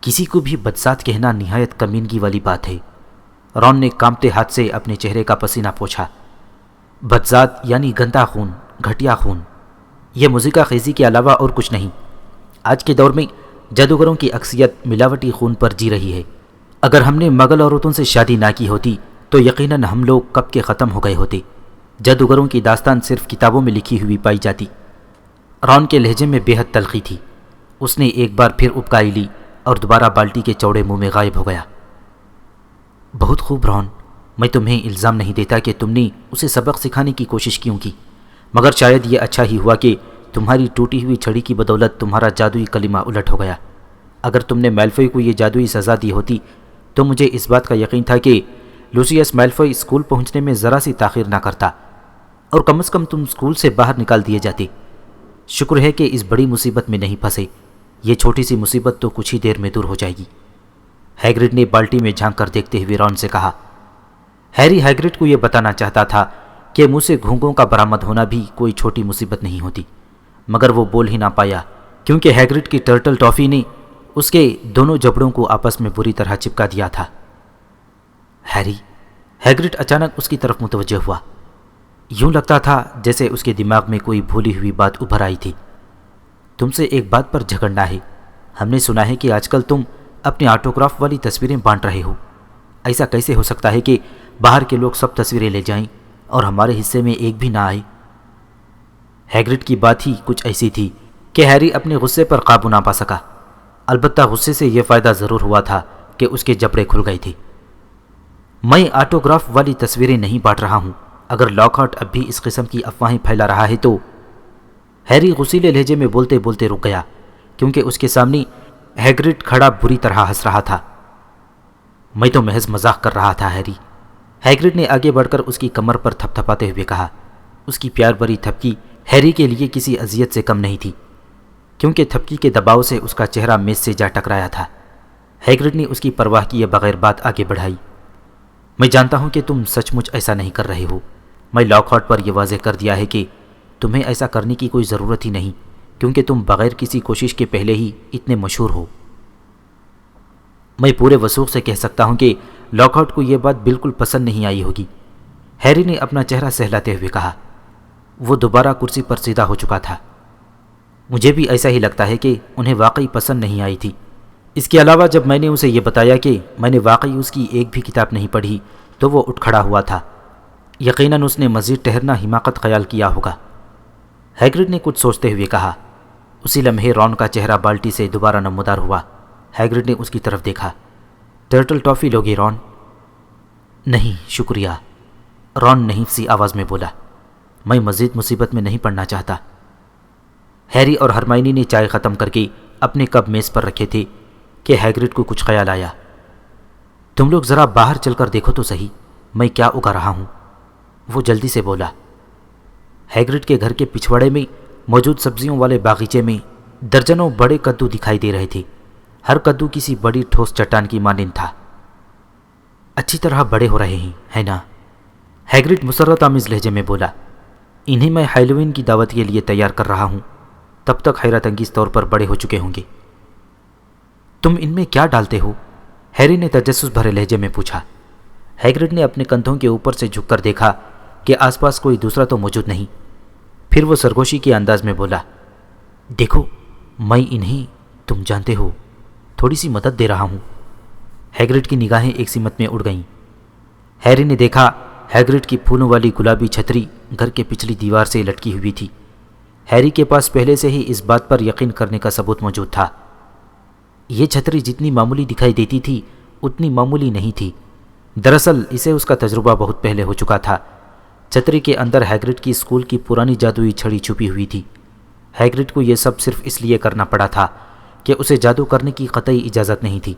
کسی کو بھی بدذات کہنا نہایت کمینگی والی بات ہے۔ رون نے کانپتے ہاتھ سے اپنے چہرے کا پسینہ پوچھا۔ بدذات یعنی گندا خون، گھٹیا خون۔ یہ موسیقی خیزی کے علاوہ اور کچھ نہیں۔ آج کے دور میں جادوگروں کی اکثریت ملاوٹی خون پر جی رہی ہے۔ اگر ہم نے مغل عورتوں سے شادی نہ کی ہوتی تو یقیناً ہم لوگ کب کے ختم ہو گئے ہوتے۔ جادوگروں کی داستان صرف کتابوں میں لکھی ہوئی پائی جاتی۔ رون کے لہجے میں بے حد تلخی تھی۔ اس نے ایک بار پھر ابکائی لی اور دوبارہ بالٹی کے چوڑے منہ میں غائب ہو گیا۔ بہت خوب رون، میں تمہیں الزام نہیں دیتا کہ تم نے اسے سبق سکھانے کی کوشش کیوں کی، مگر شاید یہ اچھا ہی ہوا کہ تمہاری ٹوٹی ہوئی چھڑی کی بدولت تمہارا جادوئی کلمہ الٹ ہو گیا۔ اگر تم نے میلفوئی کو یہ جادوئی سزا دی ہوتی تو مجھے اس بات کا یقین تھا کہ لوسیس میلفوئی اسکول پہنچنے میں ذرا سی تاخیر نہ کرتا اور کم از کم تم اسکول سے باہر نکال دیے جاتے۔ شکر ہے کہ اس بڑی مصیبت میں نہیں پھنسے۔ یہ چھوٹی سی مصیبت تو کچھ ہی دیر میں دور ہو جائے گی۔ ہیگرڈ نے بالٹی میں جھانک کر دیکھتے ہوئے رون سے کہا۔ ہیری ہیگرڈ کو یہ بتانا چاہتا تھا کہ منہ سے گھونگھوں کا برآمد ہونا بھی کوئی چھوٹی مصیبت نہیں ہوتی، مگر وہ بول ہی نہ پایا کیونکہ ہیگرڈ کی ٹرٹل ٹافی نے اس کے دونوں جبڑوں کو آپس میں بری طرح چپکا دیا تھا۔ ہیری، ہیگرڈ اچانک اس کی طرف متوجہ ہوا۔ یوں لگتا تھا جیسے اس کے دماغ میں کوئی بھولی ہوئی بات ابھر آئی تھی۔ تم سے ایک بات پر جھگڑنا ہے۔ ہم نے سنا ہے کہ آج کل تم اپنی آٹوگراف والی تصویریں بانٹ رہے ہو۔ ایسا کیسے ہو سکتا ہے کہ باہر کے لوگ سب تصویریں لے جائیں اور ہمارے حصے میں ایک بھی نہ آئے؟ ہیگرڈ کی بات ہی کچھ ایسی تھی کہ ہیری اپنے غصے پر قابو نہ پا سکا۔ البتہ غصے سے یہ فائدہ ضرور ہوا تھا کہ اس کے جبڑے کھل گئے تھے۔ میں آٹوگراف والی تصویریں نہیں بانٹ رہا ہوں۔ اگر لاک ہارٹ اب بھی اس قسم کی افواہیں پھیلا رہا ہے تو… ہیری غصیلے لہجے میں بولتے بولتے رک گیا کیونکہ اس کے سامنے ہیگرڈ کھڑا بری طرح ہنس رہا تھا۔ میں تو محض مذاق کر رہا تھا ہیری، ہیگرڈ نے آگے بڑھ کر اس کی کمر پر تھپ تھپاتے ہوئے کہا۔ اس کی پیار بری تھپکی ہیری کے لیے کسی اذیت سے کم نہیں تھی کیونکہ تھپکی کے دباؤ سے اس کا چہرہ میز سے جا ٹکرایا تھا۔ ہیگرڈ نے اس کی پرواہ کیے بغیر بات آگے بڑھائی۔ میں جانتا ہوں کہ تم سچ مچ ایسا نہیں کر رہے ہو۔ میں لاک ہارٹ پر یہ واضح کر دیا ہے کہ تمہیں ایسا کرنے کی کوئی ضرورت ہی نہیں کیونکہ تم بغیر کسی کوشش کے پہلے ہی اتنے مشہور ہو۔ میں پورے وثوق سے کہہ سکتا ہوں کہ لاک ہارٹ کو یہ بات بالکل پسند نہیں آئی ہوگی۔ ہیری نے اپنا چہرہ سہلاتے ہوئے کہا۔ وہ دوبارہ کرسی پر سیدھا ہو چکا تھا۔ مجھے بھی ایسا ہی لگتا ہے کہ انہیں واقعی پسند نہیں آئی تھی۔ اس کے علاوہ جب میں نے اسے یہ بتایا کہ میں نے واقعی اس کی ایک بھی کتاب نہیں پڑھی تو وہ اٹھ کھڑا ہوا تھا۔ یقیناً اس نے مزید ٹھہرنا حماقت خیال کیا ہوگا۔ ہیگرڈ نے کچھ سوچتے ہوئے کہا۔ اسی لمحے رون کا چہرہ بالٹی سے دوبارہ نمودار ہوا۔ ہیگرڈ نے اس کی طرف دیکھا۔ ٹرٹل ٹافی لوگے رون؟ نہیں شکریہ، رون نحیف سی آواز میں بولا۔ میں مزید مصیبت میں نہیں پڑنا چاہتا۔ ہیری اور ہرمائنی نے چائے ختم کر کے اپنے کپ میز پر رکھے تھے کہ ہیگرڈ کو کچھ خیال آیا۔ تم لوگ ذرا باہر چل کر دیکھو تو صحیح میں کیا اگا رہا ہوں، وہ جلدی سے بولا۔ ہیگرڈ کے گھر کے پچھواڑے میں موجود سبزیوں والے باغیچے میں درجنوں بڑے کدو دکھائی دے رہے تھے۔ ہر کدو کسی بڑی ٹھوس چٹان کی مانند تھا۔ اچھی طرح بڑے ہو رہے ہیں ہے نا؟ ہیگرڈ مسرت آمیز لہجے میں بولا۔ انہیں میں ہیلوین کی دعوت کے لیے تیار کر رہا ہوں، تب تک حیرت انگیز طور پر بڑے ہو چکے ہوں گے۔ تم ان میں کیا ڈالتے ہو؟ ہیری نے تجسس بھرے لہجے میں پوچھا۔ ہیگرڈ نے اپنے کندھوں کے اوپر سے جھک کر دیکھا کہ آس پاس کوئی دوسرا تو موجود نہیں۔ پھر وہ سرگوشی کے انداز میں بولا، دیکھو میں انہیں تم جانتے ہو تھوڑی سی مدد دے رہا ہوں۔ ہیگرڈ کی نگاہیں ایک سمت میں اڑ گئیں۔ ہیری نے دیکھا ہیگرڈ کی پھولوں والی گلابی چھتری گھر کے پچھلی دیوار سے لٹکی ہوئی تھی۔ ہیری کے پاس پہلے سے ہی اس بات پر یقین کرنے کا ثبوت موجود تھا۔ یہ چھتری جتنی معمولی دکھائی دیتی تھی اتنی معمولی نہیں تھی۔ دراصل اسے اس کا تجربہ بہت پہلے ہو چکا تھا۔ چھتری کے اندر ہیگرڈ کی اسکول کی پرانی جادوئی چھڑی چھپی ہوئی تھی۔ ہیگرڈ کو یہ سب صرف اس لیے کرنا پڑا تھا کہ اسے جادو کرنے کی قطعی اجازت نہیں تھی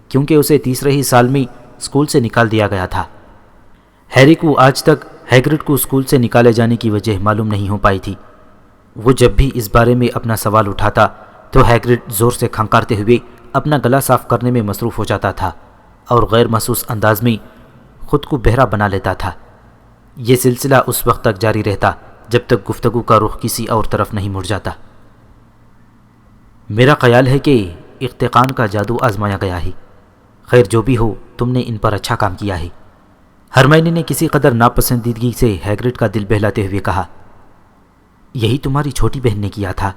کیونکہ اسے تیسرے ہی سال میں اسکول سے نکال دیا گیا تھا۔ ہیری کو آج تک ہیگرڈ کو اسکول سے نکالے جانے کی وجہ معلوم نہیں ہو پائی تھی۔ وہ جب بھی اس بارے میں اپنا سوال اٹھاتا تو ہیگرڈ زور سے کھنکارتے ہوئے اپنا گلا صاف کرنے میں مصروف ہو جاتا تھا اور غیر محسوس انداز میں خود کو بہرا بنا لیتا تھا۔ یہ سلسلہ اس وقت تک جاری رہتا جب تک گفتگو کا رخ کسی اور طرف نہیں مڑ جاتا۔ میرا خیال ہے کہ اختقان کا جادو آزمایا گیا ہے۔ خیر جو بھی ہو، تم نے ان پر اچھا کام کیا ہے۔ ہرمائنی نے کسی قدر ناپسندیدگی سے ہیگرڈ کا دل بہلاتے ہوئے کہا۔ یہی تمہاری چھوٹی بہن نے کیا تھا؟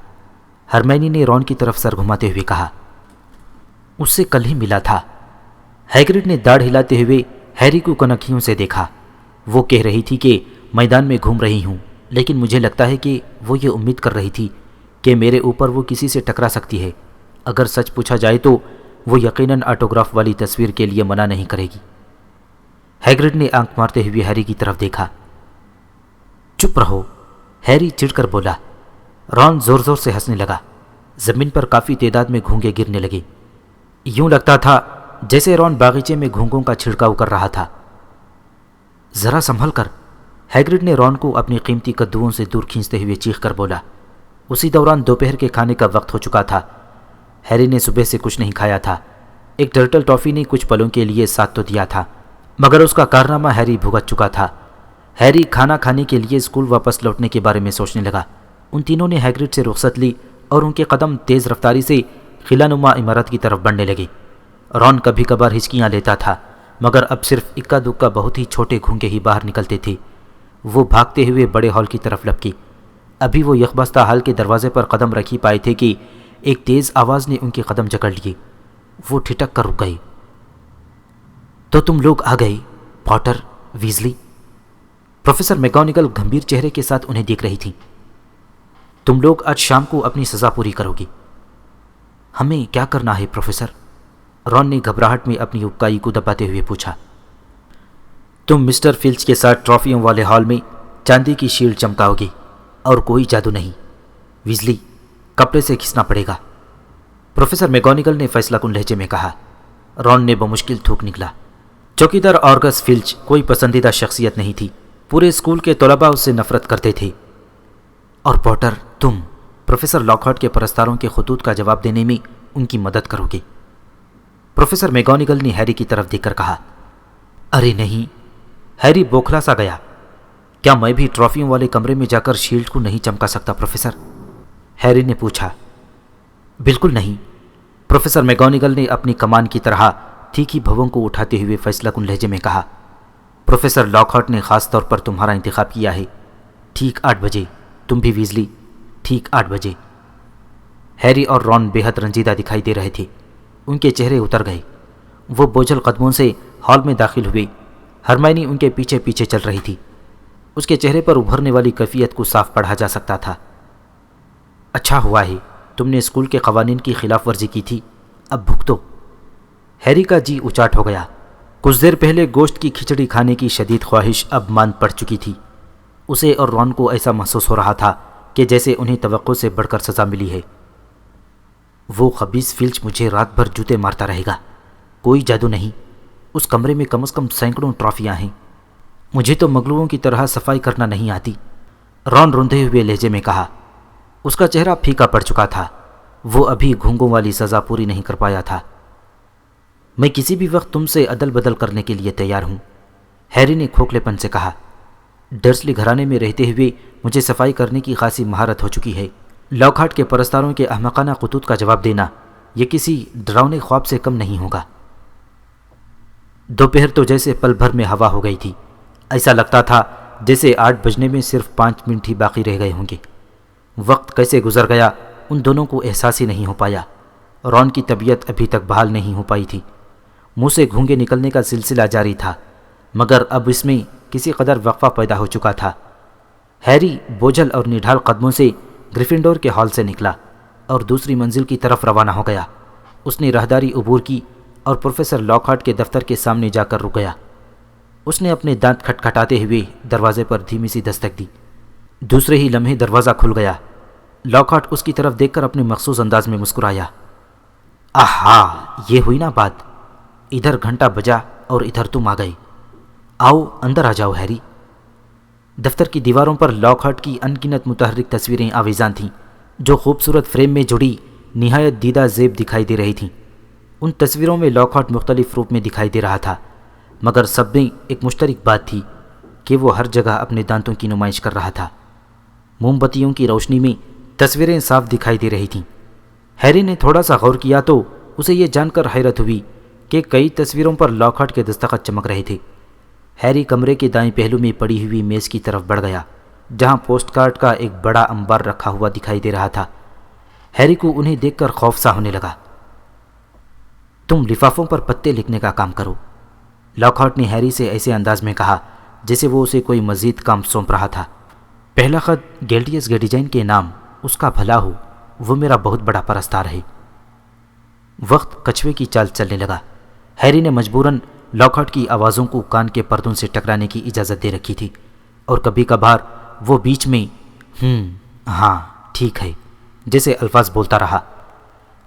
ہرمائنی نے رون کی طرف سر گھماتے ہوئے کہا۔ اس سے کل ہی ملا تھا۔ ہیگرڈ نے داڑھ ہلاتے ہوئے ہیری کو کنکھیوں سے دیکھا۔ وہ کہہ رہی تھی کہ میدان میں گھوم رہی ہوں، لیکن مجھے لگتا ہے کہ وہ یہ امید کر رہی تھی کہ میرے اوپر وہ کسی سے ٹکرا سکتی ہے۔ اگر سچ پوچھا جائے تو وہ یقیناً آٹوگراف والی تصویر کے لیے منع نہیں کرے گی۔ ہیگرڈ نے آنکھ مارتے ہوئے ہیری کی طرف دیکھا۔ چپ رہو، ہیری چڑھ کر بولا۔ رون زور زور سے ہنسنے لگا۔ زمین پر کافی تعداد میں گھونگے گرنے لگے۔ یوں لگتا تھا جیسے رون باغیچے میں گھونگوں کا چھڑکاؤ کر رہا تھا۔ ذرا سنبھل کر، ہیگرڈ نے رون کو اپنی قیمتی کدوؤں سے دور کھینچتے ہوئے چیخ کر بولا۔ اسی دوران دوپہر کے کھانے کا وقت ہو چکا تھا۔ ہیری نے صبح سے کچھ نہیں کھایا تھا۔ ایک ٹرٹل ٹافی نے کچھ پلوں کے لیے ساتھ تو دیا تھا، مگر اس کا کارنامہ ہیری بھگت چکا تھا۔ ہیری کھانا کھانے کے لیے اسکول واپس لوٹنے کے بارے میں سوچنے لگا۔ ان تینوں نے ہیگرڈ سے رخصت لی اور ان کے قدم تیز رفتاری سے قلعہ نما عمارت کی طرف بڑھنے لگے۔ رون کبھی کبھار ہچکیاں لیتا تھا، مگر اب صرف اکا دکا بہت ہی چھوٹے گھونگے ہی باہر نکلتے تھے۔ وہ بھاگتے ہوئے بڑے ہال کی طرف لپکی۔ ابھی وہ یخبستہ ہال کے دروازے پر قدم رکھی پائے تھے کہ ایک تیز آواز نے ان کے قدم جکڑ لیے۔ وہ ٹھٹک کر رک گئے۔ تو تم لوگ آ گئے، پاٹر، ویزلی؟ پروفیسر میکگونیگل گمبھیر چہرے کے ساتھ انہیں دیکھ رہی تھی۔ تم لوگ آج شام کو اپنی سزا پوری کرو گے۔ ہمیں کیا کرنا ہے پروفیسر؟ رون نے گھبراہٹ میں اپنی اکائی کو دباتے ہوئے پوچھا۔ تم مسٹر فلچ کے ساتھ ٹرافیوں والے ہال میں چاندی کی شیلڈ چمکاؤ گے، اور کوئی جادو نہیں۔ ویزلی، کپڑے سے کھینچنا پڑے گا، پروفیسر میکگونیگل نے فیصلہ کن لہجے میں کہا۔ رون نے بمشکل تھوک نکلا۔ چوکیدار آرگس فلچ کوئی پسندیدہ شخصیت نہیں تھی۔ پورے اسکول کے طلباء اس سے نفرت کرتے تھے۔ اور پوٹر، تم پروفیسر لاکہارٹ کے پرستاروں کے خطوط کا جواب دینے میں ان کی مدد کرو گے، پروفیسر میکگونیگل نے ہیری کی طرف دیکھ کر کہا۔ ارے نہیں، ہیری بوکھلا سا گیا۔ کیا میں بھی ٹرافیوں والے کمرے میں جا کر شیلڈ کو نہیں چمکا سکتا پروفیسر؟ ہیری نے پوچھا۔ بالکل نہیں، پروفیسر میکگونیگل نے اپنی کمان کی طرح تیکھی بھووں کو اٹھاتے ہوئے فیصلہ کن لہجے میں کہا۔ پروفیسر لاکہارٹ نے خاص طور پر تمہارا انتخاب کیا ہے۔ ٹھیک 8 بجے، تم بھی ویزلی، ٹھیک 8 بجے۔ ہیری اور رون بے حد رنجیدہ دکھائی دے رہے تھے۔ ان کے چہرے اتر گئے۔ وہ بوجھل قدموں سے ہال میں داخل ہوئے۔ ہرمائنی ان کے پیچھے پیچھے چل رہی تھی۔ اس کے چہرے پر ابھرنے والی کیفیت کو صاف پڑھا جا سکتا تھا۔ اچھا ہوا ہے تم نے اسکول کے قوانین کی خلاف ورزی کی تھی، اب بھگتو۔ ہیری کا جی اچاٹ ہو گیا۔ کچھ دیر پہلے گوشت کی کھچڑی کھانے کی شدید خواہش اب ماند پڑ چکی تھی۔ اسے اور رون کو ایسا محسوس ہو رہا تھا کہ جیسے انہیں توقع سے بڑھ کر سزا ملی ہے۔ وہ خبیث فلچ مجھے رات بھر جوتے مارتا رہے گا۔ کوئی جادو نہیں، اس کمرے میں کم از کم سینکڑوں ٹرافیاں ہیں۔ مجھے تو مغلوبوں کی طرح صفائی کرنا نہیں آتی، رون روندے ہوئے لہجے میں کہا۔ اس کا چہرہ پھیکا پڑ چکا تھا۔ وہ ابھی گھونگوں والی سزا پوری نہیں کر پایا تھا۔ میں کسی بھی وقت تم سے عدل بدل کرنے کے لیے تیار ہوں، ہیری نے کھوکھلے پن سے کہا۔ ڈرسلی گھرانے میں رہتے ہوئے مجھے صفائی کرنے کی خاصی مہارت ہو چکی ہے۔ لاکہارٹ کے پرستاروں کے احمقانہ خطوط کا جواب دینا یہ کسی ڈراؤنے خواب سے کم نہیں ہوگا۔ دوپہر تو جیسے پل بھر میں ہوا ہو گئی تھی۔ ایسا لگتا تھا جیسے 8 بجنے میں صرف 5 منٹ ہی باقی رہ گئے ہوں گے۔ وقت کیسے گزر گیا ان دونوں کو احساس ہی نہیں ہو پایا۔ رون کی طبیعت ابھی تک بحال نہیں ہو پائی تھی۔ منہ سے گھونگے نکلنے کا سلسلہ جاری تھا، مگر اب اس میں کسی قدر وقفہ پیدا ہو چکا تھا۔ ہیری بوجھل اور نڈھال قدموں سے گریفنڈور کے ہال سے نکلا اور دوسری منزل کی طرف روانہ ہو گیا۔ اس نے راہداری عبور کی اور پروفیسر لاکہارٹ کے دفتر کے سامنے جا کر رک گیا۔ اس نے اپنے دانت کھٹکھٹاتے ہوئے دروازے پر دھیمی سی دستک دی۔ دوسرے ہی لمحے دروازہ کھل گیا۔ لاکہارٹ اس کی طرف دیکھ کر اپنے مخصوص انداز میں مسکرایا۔ آہا، یہ ہوئی نا بات، ادھر گھنٹہ بجا اور ادھر تم آ گئے۔ آؤ اندر آ جاؤ ہیری۔ دفتر کی دیواروں پر لاکہارٹ کی ان گنت متحرک تصویریں آویزاں تھیں، جو خوبصورت فریم میں جڑی نہایت دیدہ زیب دکھائی دے رہی تھیں۔ ان تصویروں میں لاکہارٹ مختلف روپ میں دکھائی دے رہا تھا، مگر سب میں ایک مشترک بات تھی کہ وہ ہر جگہ اپنے دانتوں کی نمائش کر رہا تھا۔ موم بتیوں کی روشنی میں تصویریں صاف دکھائی دے رہی تھیں۔ ہیری نے تھوڑا سا غور کیا تو اسے یہ جان کر حیرت ہوئی کہ کئی تصویروں پر لاکہارٹ کے دستخط چمک رہے تھے۔ ہیری کمرے کے دائیں پہلو میں پڑی ہوئی میز کی طرف بڑھ گیا جہاں پوسٹ کارڈ کا ایک بڑا انبار رکھا ہوا دکھائی دے رہا تھا۔ ہیری کو انہیں دیکھ کر خوف سا ہونے لگا۔ تم لفافوں پر پتے لکھنے کا کام کرو، لاکہارٹ نے ہیری سے ایسے انداز میں کہا جیسے وہ اسے کوئی مزید کام سونپ رہا تھا۔ پہلا خط گیلٹیس گیڈیجائن کے نام، اس کا بھلا ہو، وہ میرا بہت بڑا پرستار ہے۔ وقت کچھوے کی چال چلنے لگا۔ ہیری نے مجبوراً لاکہارٹ کی آوازوں کو کان کے پردوں سے ٹکرانے کی اجازت دے رکھی تھی، اور کبھی کبھار وہ بیچ میں ہاں ٹھیک ہے جیسے الفاظ بولتا رہا۔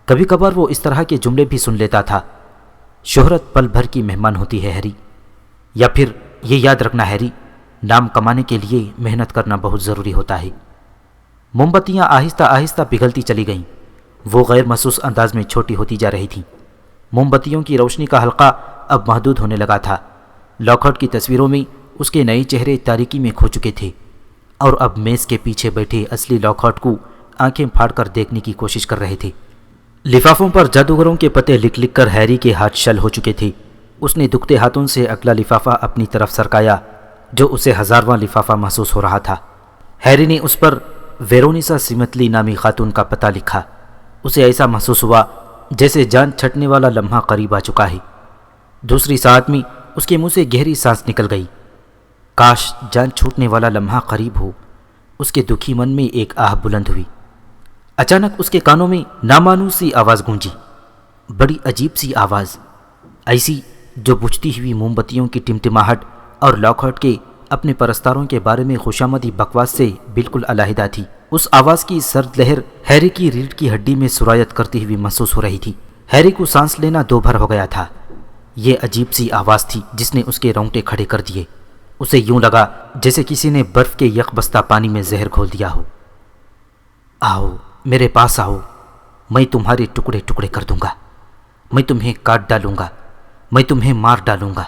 کبھی کبھار وہ اس طرح کے جملے بھی سن لیتا تھا، شہرت پل بھر کی مہمان ہوتی ہے ہیری، یا پھر یہ یاد رکھنا ہیری، نام کمانے کے لیے محنت کرنا بہت ضروری ہوتا ہے۔ موم بتیاں آہستہ آہستہ پگھلتی چلی گئیں، وہ غیر محسوس انداز میں چھوٹی ہوتی جا رہی تھیں۔ موم بتیوں کی روشنی کا حلقہ اب محدود ہونے لگا تھا۔ لاکہارٹ کی تصویروں میں اس کے نئے چہرے تاریکی میں کھو چکے تھے، اور اب میز کے پیچھے بیٹھے اصلی لاکہارٹ کو آنکھیں پھاڑ کر دیکھنے کی کوشش کر رہے تھے۔ لفافوں پر جادوگروں کے پتے لکھ لکھ کر ہیری کے ہاتھ شل ہو چکے تھے۔ اس نے دکھتے ہاتھوں سے اگلا لفافہ اپنی طرف سرکایا جو اسے ہزارواں لفافہ محسوس ہو رہا تھا۔ ہیری نے اس پر ویرونیسا سیمتلی نامی خاتون کا پتہ لکھا۔ اسے ایسا محسوس ہوا جیسے جان چھٹنے والا لمحہ قریب آ چکا ہے۔ دوسری ساعت میں اس کے منہ سے گہری سانس نکل گئی۔ کاش جان چھوٹنے والا لمحہ قریب ہو، اس کے دکھی من میں ایک آہ بلند ہوئی۔ اچانک اس کے کانوں میں نامانوس سی آواز گونجی، بڑی عجیب سی آواز، ایسی جو بجھتی ہوئی موم بتیوں کی ٹمٹماہٹ اور لاکہارٹ کے اپنے پرستاروں کے بارے میں خوشامدی بکواس سے بالکل علیحدہ تھی۔ اس آواز کی سرد لہر ہیری کی ریڑھ کی ہڈی میں سرایت کرتی ہوئی محسوس ہو رہی تھی۔ ہیری کو سانس لینا دو بھر ہو گیا تھا۔ یہ عجیب سی آواز تھی جس نے اس کے رونگٹے کھڑے کر دیے۔ اسے یوں لگا جیسے کسی نے برف کے یک بستہ پانی میں زہر گھول دیا ہو۔ آؤ میرے پاس آؤ، میں تمہارے ٹکڑے ٹکڑے کر دوں گا، میں تمہیں کاٹ ڈالوں گا، میں تمہیں مار ڈالوں گا۔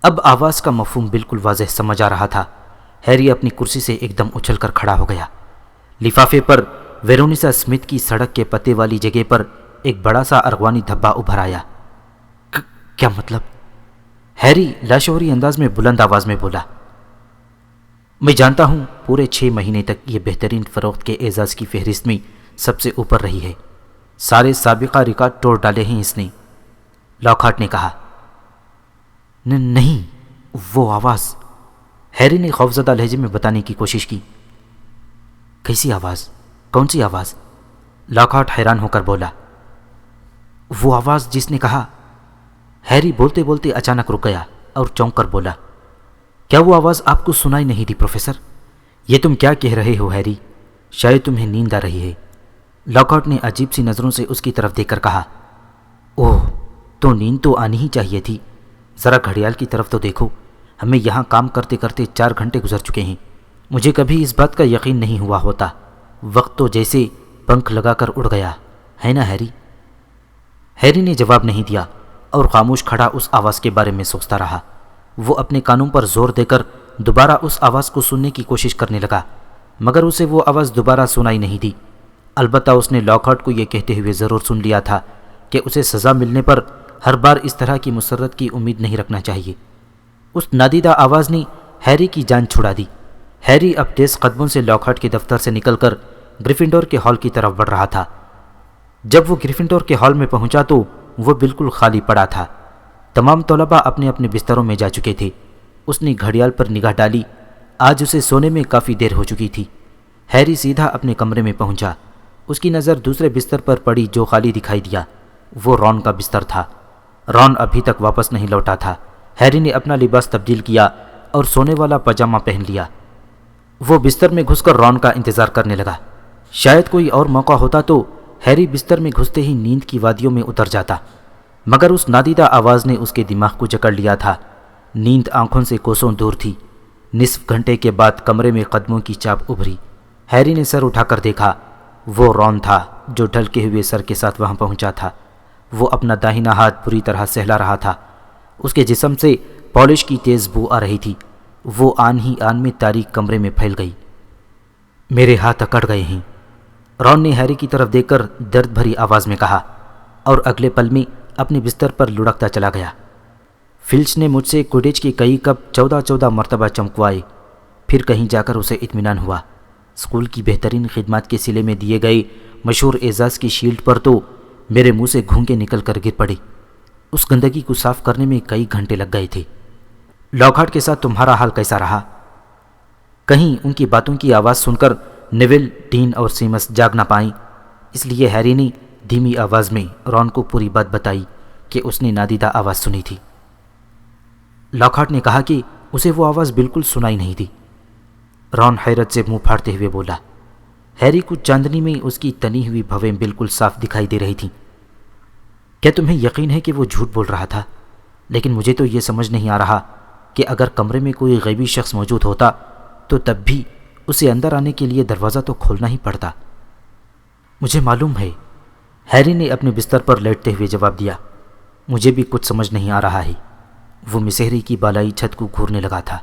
اب آواز کا مفہوم بالکل واضح سمجھ آ رہا تھا۔ ہیری اپنی کرسی سے ایک دم اچھل کر کھڑا ہو گیا۔ لفافے پر ویرونیسا اسمتھ کی سڑک کے پتے والی جگہ پر ایک بڑا سا ارغوانی دھبا ابھر آیا۔ کیا مطلب؟ ہیری لاشعوری انداز میں بلند آواز میں بولا۔ میں جانتا ہوں پورے 6 مہینے تک یہ بہترین فروخت کے اعزاز کی فہرست میں سب سے اوپر رہی ہے، سارے سابقہ ریکارڈ توڑ ڈالے ہیں اس نے، لاکہارٹ نے کہا۔ نہیں وہ آواز، ہیری نے خوفزدہ لہجے میں بتانے کی کوشش کی۔ کیسی آواز؟ کون سی آواز؟ لاکہارٹ حیران ہو کر بولا۔ وہ آواز جس نے کہا۔ ہیری بولتے بولتے اچانک رک گیا اور چونک کر بولا، کیا وہ آواز آپ کو سنائی نہیں دی پروفیسر؟ یہ تم کیا کہہ رہے ہو ہیری؟ شاید تمہیں نیند آ رہی ہے۔ لاکہارٹ نے عجیب سی نظروں سے اس کی طرف دیکھ کر کہا۔ اوہ، تو نیند تو آنی ہی چاہیے تھی، ذرا گھڑیال کی طرف تو دیکھو، ہمیں یہاں کام کرتے کرتے 4 گھنٹے گزر چکے ہیں۔ مجھے کبھی اس بات کا یقین نہیں ہوا ہوتا، وقت تو جیسے پنکھ لگا کر اڑ گیا ہے نا ہیری؟ ہیری نے جواب نہیں دیا اور خاموش کھڑا اس آواز کے بارے میں سوچتا رہا۔ وہ اپنے کانوں پر زور دے کر دوبارہ اس آواز کو سننے کی کوشش کرنے لگا، مگر اسے وہ آواز دوبارہ سنائی نہیں دی۔ البتہ اس نے لاکہارٹ کو یہ کہتے ہوئے ضرور سن لیا تھا کہ اسے سزا ملنے پر ہر بار اس طرح کی مسرت کی امید نہیں رکھنا چاہیے۔ اس نادیدہ آواز نے ہیری کی جان چھڑا دی۔ ہیری اب تیز قدموں سے لاکہارٹ کے دفتر سے نکل کر گریفنڈور کے ہال کی طرف بڑھ رہا تھا۔ جب وہ گریفنڈور کے ہال میں پہنچا تو وہ بالکل خالی پڑا تھا۔ تمام طلباء اپنے اپنے بستروں میں جا چکے تھے۔ اس نے گھڑیال پر نگاہ ڈالی، آج اسے سونے میں کافی دیر ہو چکی تھی۔ ہیری سیدھا اپنے کمرے میں پہنچا۔ اس کی نظر دوسرے بستر پر پڑی جو خالی دکھائی دیا، وہ رون کا بستر تھا۔ رون ابھی تک واپس نہیں لوٹا تھا۔ ہیری نے اپنا لباس تبدیل کیا اور سونے والا پاجامہ پہن لیا۔ وہ بستر میں گھس کر رون کا انتظار کرنے لگا۔ شاید کوئی اور موقع ہوتا تو ہیری بستر میں گھستے ہی نیند کی وادیوں میں اتر جاتا، مگر اس نادیدہ آواز نے اس کے دماغ کو جکڑ لیا تھا۔ نیند آنکھوں سے کوسوں دور تھی۔ نصف گھنٹے کے بعد کمرے میں قدموں کی چاپ ابھری۔ ہیری نے سر اٹھا کر دیکھا، وہ رون تھا جو ڈھلکے ہوئے سر کے ساتھ وہاں پہنچا تھا۔ وہ اپنا داہنا ہاتھ بری طرح سہلا رہا تھا۔ اس کے جسم سے پالش کی تیز بو آ رہی تھی۔ وہ آن ہی آن میں تاریک کمرے میں پھیل گئی۔ میرے ہاتھ اکڑ گئے ہیں، رون نے ہیری کی طرف دیکھ کر درد بھری آواز میں کہا اور اگلے پل میں اپنے بستر پر لڑکتا چلا گیا۔ فلچ نے مجھ سے کوڈیچ کے کئی کپ 14 مرتبہ چمکوائے، پھر کہیں جا کر اسے اطمینان ہوا۔ اسکول کی بہترین خدمات کے صلے میں دیے گئے مشہور اعزاز کی شیلڈ پر تو میرے منہ سے گھونگے نکل کر گر پڑے۔ اس گندگی کو صاف کرنے میں کئی گھنٹے لگ گئے تھے۔ لاکہارٹ کے ساتھ تمہارا حال کیسا رہا؟ کہیں ان کی باتوں کی آواز سن کر نیول، ڈین اور سیمس جاگ نہ پائیں، اس لیے ہیری نے دھیمی آواز میں رون کو پوری بات بتائی کہ اس نے نادیدہ آواز سنی تھی۔ لاکہارٹ نے کہا کہ اسے وہ آواز بالکل سنائی نہیں دی۔ رون حیرت سے منہ پھاڑتے ہوئے بولا۔ ہیری کو چاندنی میں اس کی تنی ہوئی بھویں بالکل صاف دکھائی دے رہی تھیں۔ کیا تمہیں یقین ہے کہ وہ جھوٹ بول رہا تھا؟ لیکن مجھے تو یہ سمجھ نہیں آ رہا کہ اگر کمرے میں کوئی غیبی شخص موجود ہوتا تو تب بھی اسے اندر آنے کے لیے دروازہ تو کھولنا ہی پڑتا۔ مجھے معلوم ہے، ہیری نے اپنے بستر پر لیٹتے ہوئے جواب دیا۔ مجھے بھی کچھ سمجھ نہیں آ رہا ہے۔ وہ مسحری کی بالائی چھت کو گھورنے لگا تھا۔